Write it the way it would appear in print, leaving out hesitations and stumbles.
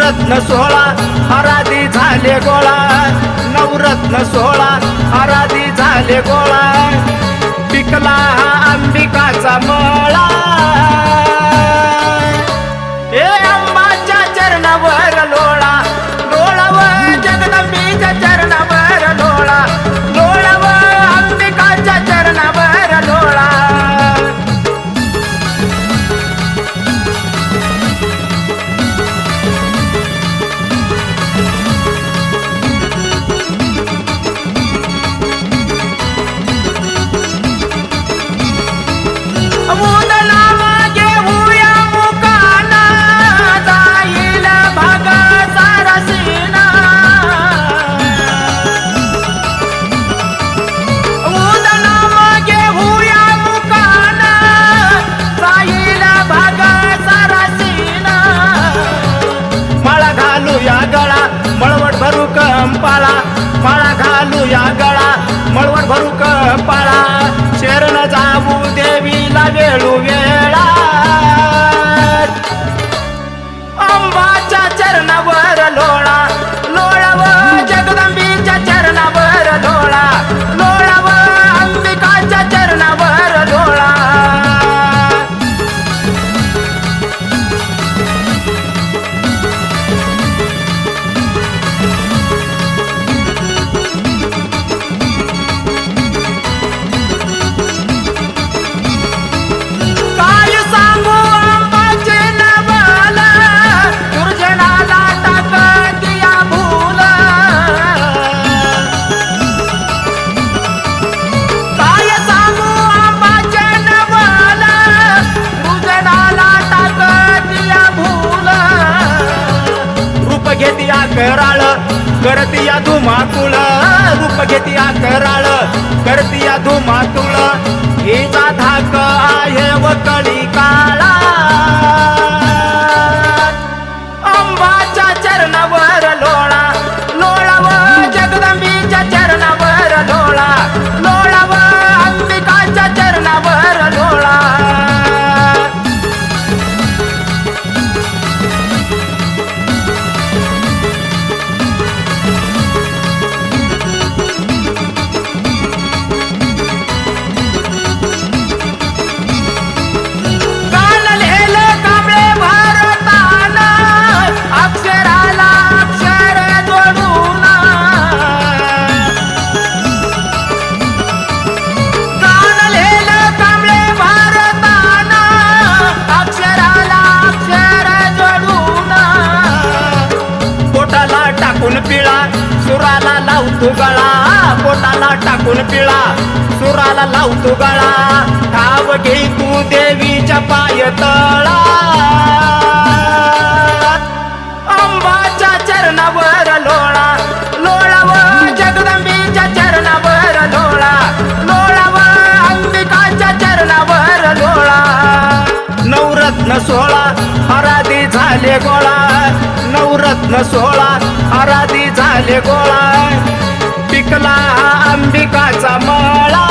नवरत्न सोहळा आराधी झाले गोळा, नवरत्न सोहळा आराधी झाले गोळा, पिकला हा अंबिकाचा मळा. हे अंबाच्या चरणावर लोळा, लोळाव जगदंबीच्या चरणावर लोळा, लोळाव अंबिकाच्या चरणावर लोळा. कंपाळा माळा घालू या गळा, मळवट भरू कंपाळा, शरण जाऊ देवीला वेळू वेळा. अंबाच्या चरणावर लोळा, लोळाव जगदंबीच्या चरणावर लोळा, लोळाव अंबिकाच्या चरणावर लोळा. कराळ करतिया धुमाकूळ, रूप घेतिया कराळ करतिया धुमाकूळ, हिचा धाक आहे व कळी काळा. अंबाच्या चरणावर लोळा, लोळाव जगदंबीच्या चरणावर लोळा, लोळाव अंबिकाच्या चरणावर लोळा. पिळा सुराला लावतो गळा, पोटाला टाकून पिळा सुराला लावतो गळा, ठाव घे तू देवीच्या पाय तळा. अंबाच्या चरणावर लोळा, लोळाव जगदंबीच्या चरणावर लोळा, लोळाव अंबिकाच्या चरणावर लोळा. नवरत्न सोहळा आराधी झाले गोळा, नवरत्न सोहळा आराधी झाले गोळा, पिकला हा अंबिकाचा मळा.